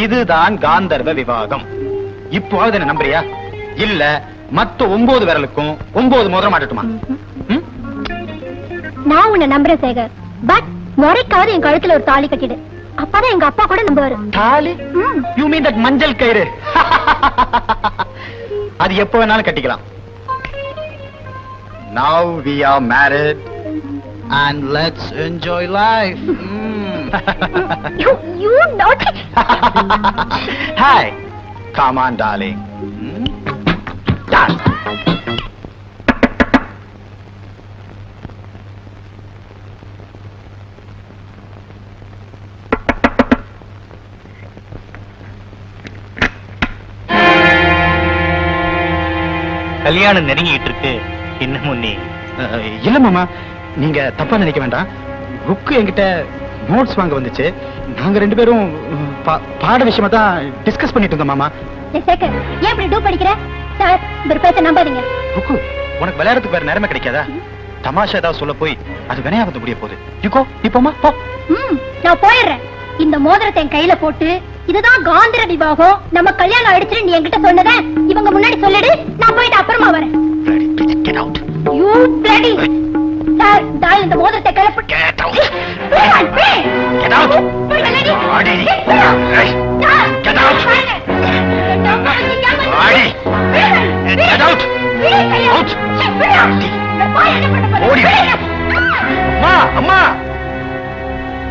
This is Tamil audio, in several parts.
இதுதான் காந்தர்வ விவாகம். இப்போது என்ன நம்புறியா? இல்ல மத்த 9 விரலுக்கும் 9 மோதிரம் மாட்டட்டுமா? நான் உன்னை நம்புறேன் சேகர். பட் முறைக்காவது என் கழுத்துல ஒரு தாலி கட்டிடு. அப்பதான் எங்க அப்பா கூட நம்புவாரு. தாலி? யூ மீன் தட் மஞ்சள் கயிறு? அது எப்ப வேணாலும் கட்டிக்கலாம். Now we are married and let's enjoy life. You naughty. Hi. Come on, darling. Done. கல்யாணம் நெருங்கிட்டு இருக்கு. இன்னமும் நீ இல்ல மாமா, நீங்க தப்பா நினைக்க வேண்டாம். ருக்கு என்கிட்ட நோட்ஸ் வாங்க வந்துச்சு. நாங்க 2 பேரும் பாட விஷயமா தான் டிஸ்கஸ் பண்ணிட்டு இருந்தோம் மாமா. சேகர், ஏன் இப்படி டூ படிக்கிற? சார், இவர் பேச நம்பாதீங்க. ருக்கு, உனக்கு விளையாடுறதுக்கு வேற நேரமே கிடைக்காதா? தமாஷா ஏதாவது சொல்ல போய் அது வினையா வந்து முடிய போகுது. யுகோ, நீ போமா போ. நான் போயிடுறேன். இந்த மோதிரத்தை என் கையில போட்டு இதுதான் காந்தர விவாகம், நம்ம கல்யாணம் ஆயிடுச்சுன்னு நீ என்கிட்ட சொன்னத இவங்க முன்னாடி சொல்லிடு. நான் போயிட்டு அப்புறமா வரேன். Get out. You bloody. Sir, நான் இந்த மோதிரத்தை கையில போட்டு Get out. Get out. Get out. Get out. Out. ஓடி. அம்மா, அம்மா.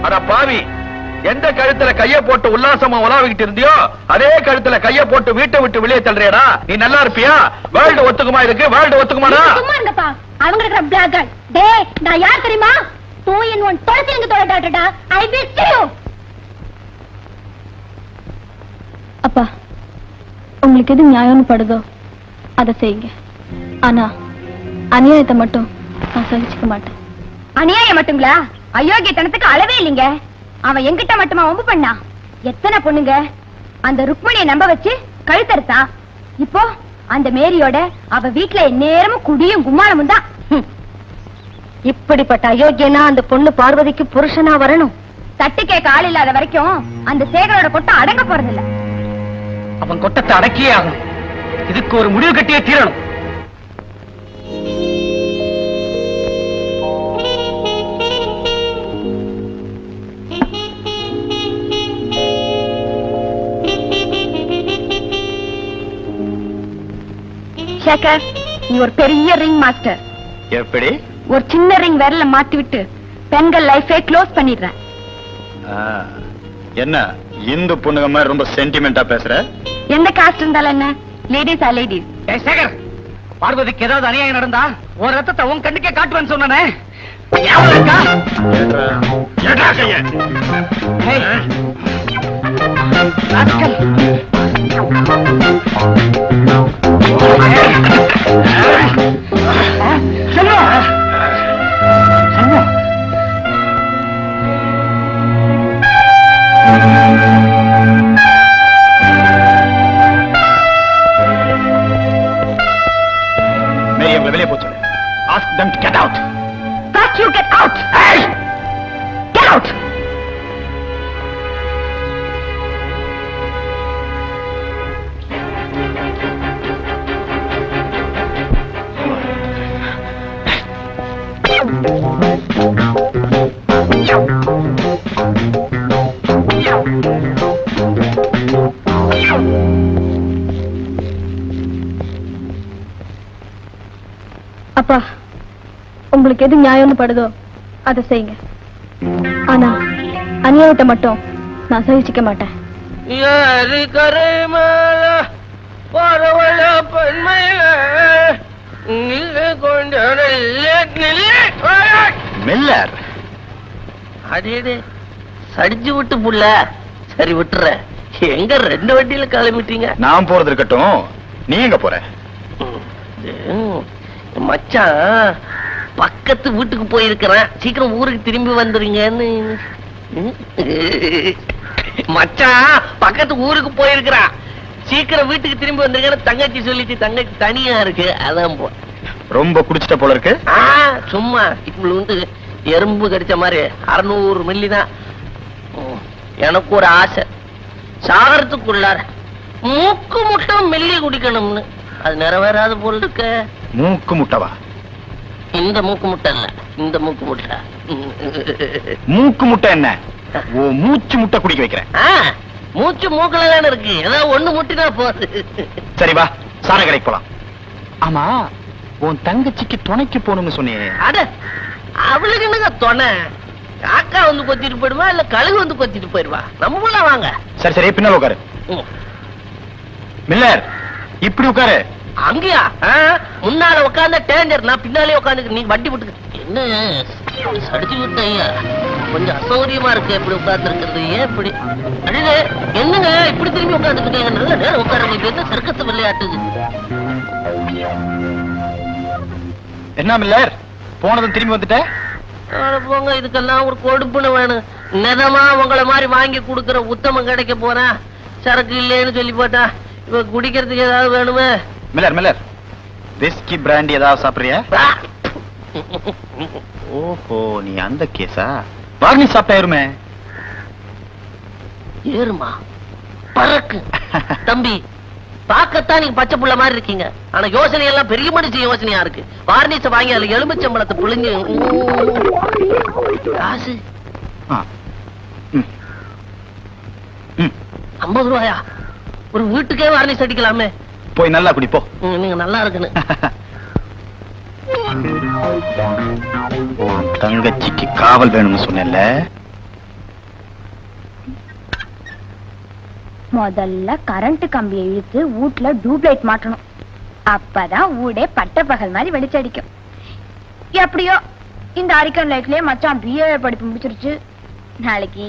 அட பாவி, எந்த கழுத்துல கைய போட்டு உல்லாசமா உலாவிக்கிட்டு இருந்தியோ அதே கழுத்துல கைய போட்டு வீட்டை விட்டு வெளியே தள்ளுறியடா. நீ நல்லா இருப்பியா? வேர்ல்டு ஒத்துக்குமா? இதுக்கு வேர்ல்டு ஒத்துக்குமாடா? சும்மா இருங்கப்பா. அவங்க இருக்கிற பிளாகர். டேய், நான் யார் தெரியுமா? 2 in 1 தொலைச்சிங்க தொலைடாடா. I will see you. அப்பா, உங்களுக்கு எது நியாயம்னு படுதோ அதை செய்யுங்க. ஆனா அநியாயத்தை மட்டும் நான் சகிச்சுக்க மாட்டேன். அநியாயம் மட்டுங்களா? அயோக்கியத்தனத்துக்கு அளவே இல்லைங்க. அவன் என்கிட்ட மட்டுமா வம்பு பண்ணா? எத்தனை பொண்ணுங்க அந்த ருக்மணியை நம்ப வச்சு கழுத்தறுத்தா. இப்போ அந்த மேரியோட அவ வீட்டுல எந்நேரமும் குடியும் கும்மாளமும் தான். இப்படிப்பட்ட அயோக்கியனா அந்த பொண்ணு பார்வதிக்கு புருஷனா வரணும். தட்டு கேட்க ஆள் இல்லாத வரைக்கும் அந்த சேகரோட கொட்டை அடங்க போறதில்ல. அவன் கொட்டத்தை அடக்கியே ஆகணும். இதுக்கு ஒரு முடிவு கட்டியே தீரணும். சேகர், நீ ஒரு பெரிய ரிங் மாஸ்டர். எப்படி? ஒரு சின்ன ரிங் விரல மாத்தி விட்டு பெண்கள் லைஃபை க்ளோஸ் பண்ணிடுறேன். என்ன இந்து பொண்ணுங்க மாதிரி ரொம்ப சென்டிமெண்டா பேசுற? எந்த காஸ்ட் இருந்தாலும் என்ன, லேடிஸ் ஆர் லேடிஸ். சேகர், பார்வதிக்கு ஏதாவது அநியாயம் நடந்தா ஒரு ரத்தத்தை உன் கண்ணுக்கே காட்டுவேன்னு சொன்னே. வெளியே போச்சு. Ask them to get out. First you get out. Hey! Get out. அப்பா, உங்களுக்கு எது நியாயம்னு படுதோ அதை செய்யுங்க. ஆனா அநியாயத்தை மட்டும் நான் சகிச்சுக்க மாட்டேன். மில்லர், அதே சடிச்சு விட்டு புள்ள. சரி விட்டுற. எங்க 2 வண்டியில கிளம்பிட்டீங்க? நான் போறது இருக்கட்டும், நீ எங்க போற? மச்சான் பக்கத்து வீட்டுக்கு போயிருக்கிறேன். சீக்கிரம் ஊருக்கு திரும்பி வந்துருங்கன்னு. மச்சான் பக்கத்து ஊருக்கு போயிருக்கிறான். சீக்கிரம் வீட்டுக்கு திரும்பி வந்துருங்கன்னு தங்கச்சி சொல்லிச்சு. தங்கச்சி தனியா இருக்கு, அதான் போ. ரொம்ப குடிச்சிட்ட போல இருக்கு. சும்மா இவ்வளவு எறும்பு கடிச்ச மாதிரி 600 மில்லி தான். எனக்கு ஒரு ஆசை, சாகரத்துக்குள்ளார மூக்கு முட்டை மெல்லி குடிக்கணும்னு. அது நிறைவேறாது போல் இருக்க. மூக்கு முட்டவா? இந்த மூக்கு முட்டை இல்ல, இந்த மூக்கு முட்டை. மூக்கு முட்டை என்ன? ஓ, மூச்சு முட்டை குடிக்க வைக்கிறேன். மூச்சு மூக்குல தானே இருக்கு, ஏதாவது ஒண்ணு முட்டினா போகுது. சரி வா, சார கடைக்கு போலாம். ஆமா, உன் தங்கச்சிக்கு துணைக்கு போகணும்னு சொன்னியே. அட, அவளுக்கு என்னங்க துணை? காக்கா வந்து கொத்திட்டு போயிடுவா, இல்ல கழுகு வந்து கொத்திட்டு போயிடுவா. நம்ம வாங்க. சரி சரி, பின்னால் உட்காரு. மில்லர், இப்படி உட்காரு. அங்கயா? முன்னால உட்கார்ந்த டேஞ்சர், நான் பின்னாலே உட்காந்து நீ வண்டி விட்டு. என்ன சடிச்சு விட்ட ஐயா, கொஞ்சம் அசௌகரியமா இருக்கு எப்படி உட்கார்ந்து இருக்கிறது. ஏன் இப்படி அடிது? என்னங்க இப்படி திரும்பி உட்காந்துக்கிட்டீங்க? நல்ல நேரம் உட்காருங்க. இது என்ன சர்க்கஸ் விளையாட்டுது? என்ன மில்லர், போனதும் திரும்பி வந்துட்ட? போங்க, இதுக்கெல்லாம் ஒரு கொடுப்புன்னு வேணும். நிதமா உங்களை மாதிரி வாங்கி கொடுக்கற உத்தமம் கிடைக்க போறேன். சரக்கு இல்லைன்னு சொல்லி போட்டா இப்ப குடிக்கிறதுக்கு ஏதாவது வேணுமே. மில்லர் மில்லர், விஸ்கி பிராண்டி ஏதாவது சாப்பிடுறியா? ஓஹோ, நீ அந்த கேஸா? வாங்கி சாப்பிட்டாருமே. ஏறுமா பறக்கு தம்பி. பார்க்கத்தான் நீங்க பச்சை புள்ள மாதிரி இருக்கீங்க, ஆனா யோசனை எல்லாம் பெரிய மனுஷன் யோசனையா இருக்கு. வார்னிஷ வாங்கி அதுல எலுமிச்சம்பழத்தை புளிஞ்சு காசு 50 ரூபாயா? ஒரு வீட்டுக்கே வார்னிஷ் அடிக்கலாமே. போய் நல்லா குடிப்போ. நீங்க நல்லா இருக்குன்னு. தங்கச்சிக்கு காவல் வேணும்னு சொன்னேன்ல. முதல்ல கரண்ட் கம்பியை இழுத்து வீட்டுல டியூப்லைட் மாட்டணும். அப்பதான் ஊடே பட்ட பகல் மாதிரி வெளிச்சடிக்கும். எப்படியோ இந்த அரிக்கன் லைட்லயே மச்சான் பிஏ படிப்பு முடிச்சிருச்சு. நாளைக்கு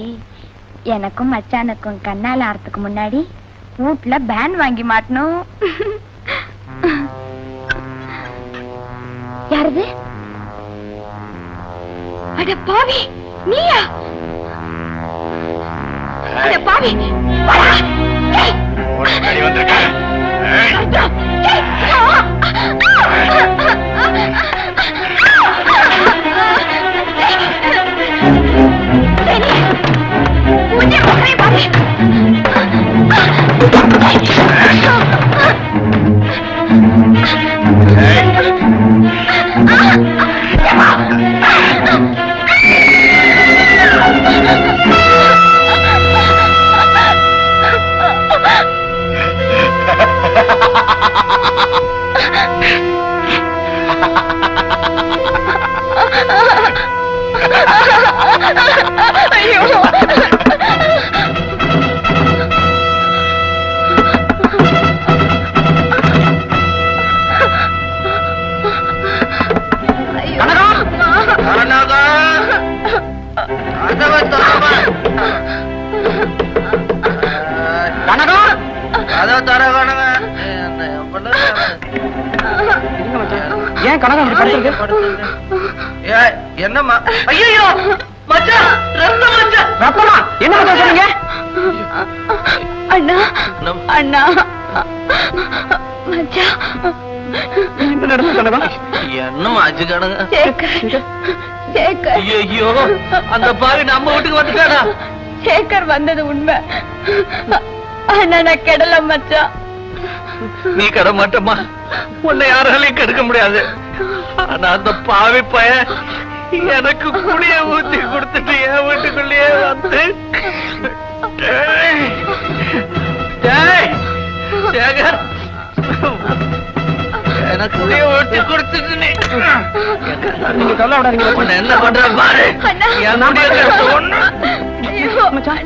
எனக்கும் மச்சானுக்கும் கண்ணால ஆறதுக்கு முன்னாடி வீட்டுல பேன் வாங்கி மாட்டணும். யாரது? அட பாவி, நீயா? அட பாவி, வாடா. ஏய், ஓடி வந்திருக்க. ஏய். ஏய். ஏன் கனகம் என்னம்மா? ஐயோ மச்சான், ரத்தம் மச்சான். ரத்தமா? என்ன சொல்றீங்க? அண்ணா அண்ணா மச்சான், என்ன நடந்து கனகம்? என்னம்மா ஆச்சு கனகம்? சேகர், ஐயோ, அந்த பாவி நம்ம வீட்டுக்கு வந்துட்டானா? சேகர் வந்தது உண்மை. ஆனா நான் கெடல மச்சான். நீ கெட மாட்டம்மா, உன்னை யாராலையும் கெடுக்க முடியாது. ஆனா அந்த பாவி பையன் எனக்கு குடிய ஊத்தி கொடுத்துட்டு என் வீட்டுக்குள்ளேயே வந்து சேகர் எனக்கு குடிய ஊத்தி கொடுத்துட்டு நீங்க சொல்ல விடாதீங்க. உன்னை என்ன பண்ற பாரு. என் முடிய கெடுத்த ஒண்ணு. மச்சான்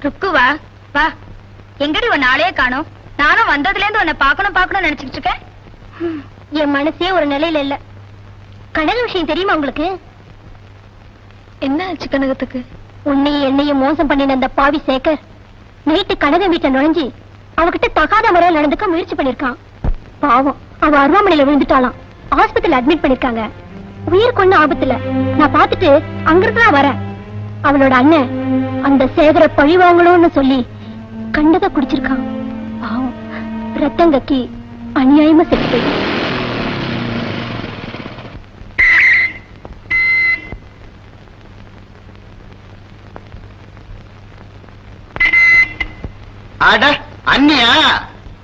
ருக்குவா, வா. எங்கடி உன் நாளையே காணோம்? நானும் வந்ததுல இருந்து உன்னை பாக்கணும் நினைச்சிட்டு இருக்கேன். என் மனசே ஒரு நிலையில இல்ல. கனக விஷயம் தெரியுமா உங்களுக்கு? என்ன ஆச்சு கனகத்துக்கு? உன்னையும் என்னையும் மோசம் பண்ணின அந்த பாவி சேகர் நைட்டு கனக வீட்டுல நுழைஞ்சி அவகிட்ட தகாத முறையில் நடந்துக்க முயற்சி பண்ணிருக்கான். பாவம், அவ அருவாமனையில விழுந்துட்டாளாம். ஆஸ்பத்திரியில அட்மிட் பண்ணிருக்காங்க. உயிருக்கு ஒண்ணு ஆபத்துல. நான் பாத்துட்டு அங்கிருந்து தான் வரேன். அவளோட அண்ணன் அந்த சேகர பழி வாங்கணும்னு சொல்லி கண்டதை குடிச்சிருக்கான். பாவம், ரத்தங்கக்கி அநியாயமா செத்து போயிட்டான். அட அண்ணியா?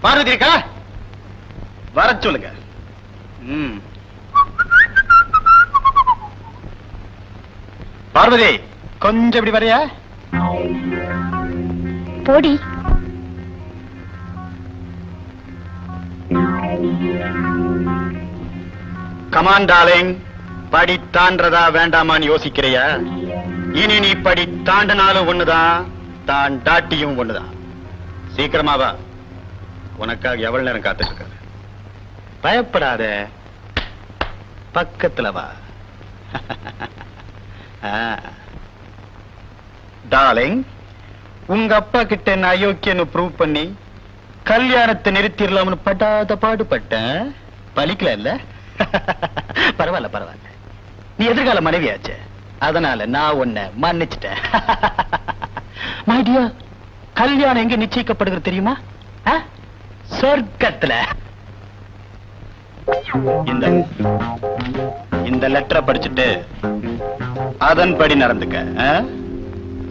பார்வதி இருக்கா? வர சொல்லுங்க. பார்வதி, கொஞ்சம் இப்படி வரையா? போடி. கமான் டார்லிங், படி தாண்டதா வேண்டாமான்னு யோசிக்கிறியா? இனி நீ படி தாண்டனாலும் ஒண்ணுதான், தாண்டாட்டியும் ஒண்ணுதான். சீக்கிரமா வா, உனக்காக எவ்வளவு நேரம் காத்துட்டு இருக்காரு. பயப்படாத, பக்கத்துல வா. டார்லிங், உங்க அப்பா கிட்ட என்ன அயோக்கியன்னு ப்ரூவ் பண்ணி கல்யாணத்தை நிறுத்திடலாம்னு படாத பாடுபட்டேன். பலிக்கல இல்ல? பரவாயில்ல பரவாயில்ல, நீ எதிர்கால மனைவியாச்சு, அதனால நான் உன்னை மன்னிச்சிட்டேன். மை டியர், கல்யாணம் எங்க நிச்சயிக்கப்படுகிறது தெரியுமா? சொர்க்கத்துல. இந்த லெட்டரை படிச்சுட்டு அதன்படி நடந்துக்க.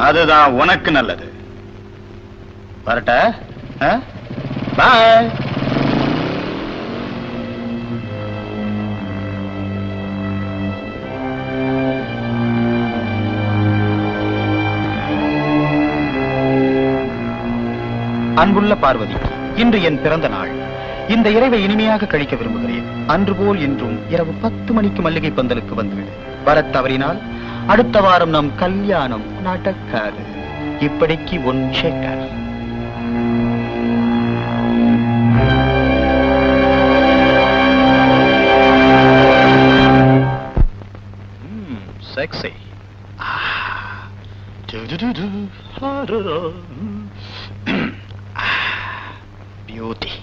அதுதான் உனக்கு நல்லது. வரட்டா? பாய். அன்புள்ள பார்வதி, இன்று என் பிறந்த நாள். இந்த இரவை இனிமையாக கழிக்க விரும்புகிறேன். அன்று போல் இன்றும் இரவு 10 மணிக்கு மல்லிகை பந்தலுக்கு வந்துவிடு. வரத் தவறினால் அடுத்த வாரம் நம் கல்யாணம் நடக்காது. இப்படிக்கு உன் ஷேக்கர். செக்ஸி. பியூட்டி.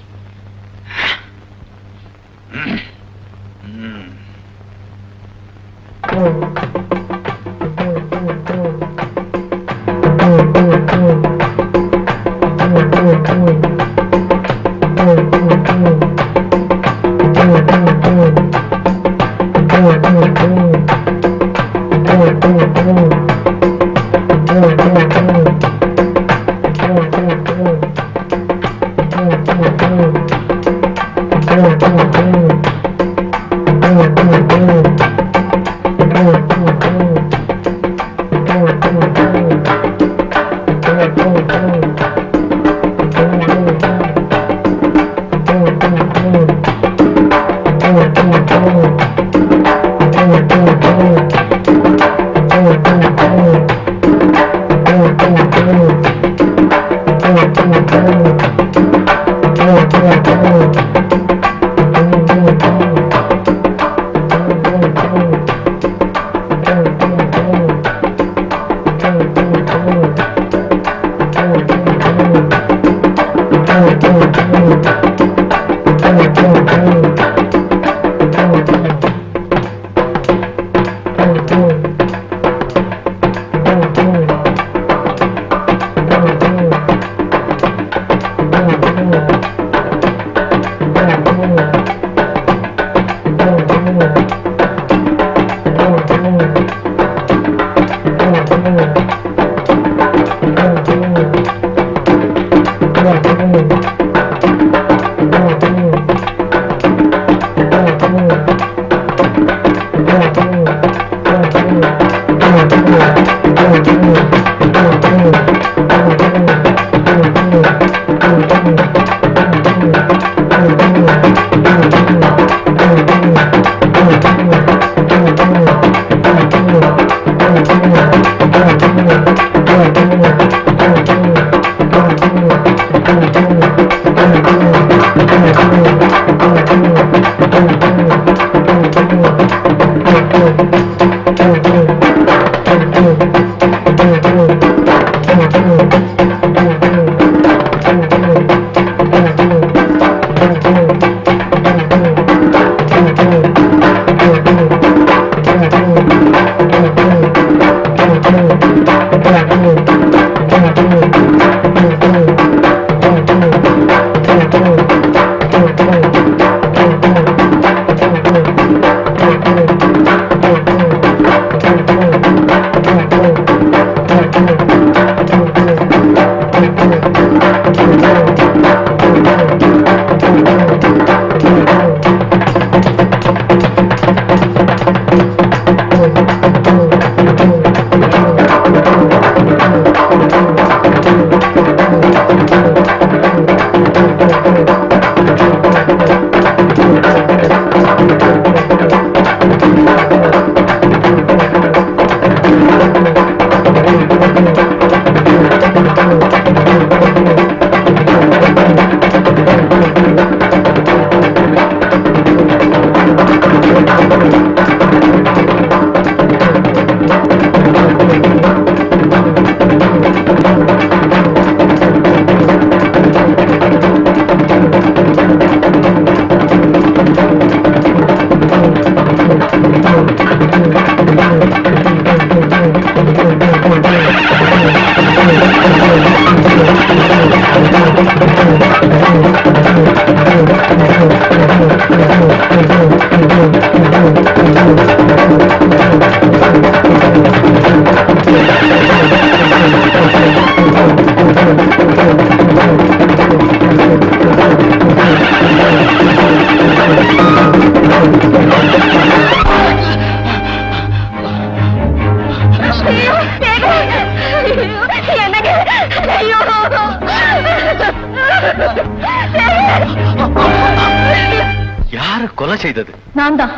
யாரு கொலை செய்தது? நான் தான்.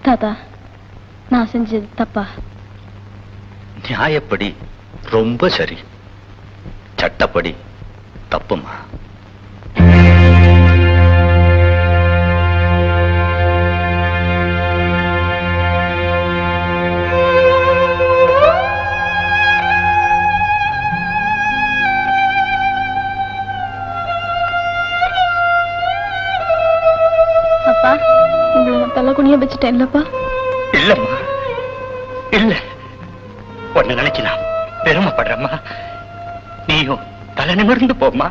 தாத்தா, நான் செஞ்சது தப்பா? நியாயப்படி ரொம்ப சரி, சட்டப்படி தப்புமா? அப்பா, உங்களை நான் தலை குனிய வச்சுட்டேன் இல்லப்பா? இல்லம்மா, இல்ல. உன்னை நினைச்சு நான் பெருமைப்படுறம்மா. நீயும் தலை நிமிர்ந்து போம்மா.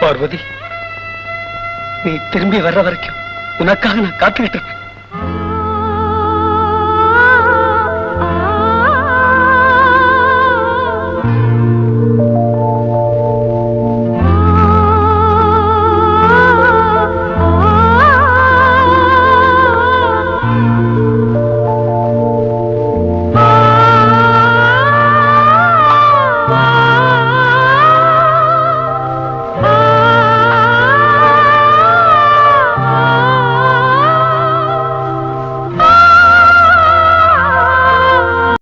பார்வதி, நீ திரும்பி வர்ற வரைக்கும் உனக்காக நான் காத்துக்கிட்டு இருக்கேன்.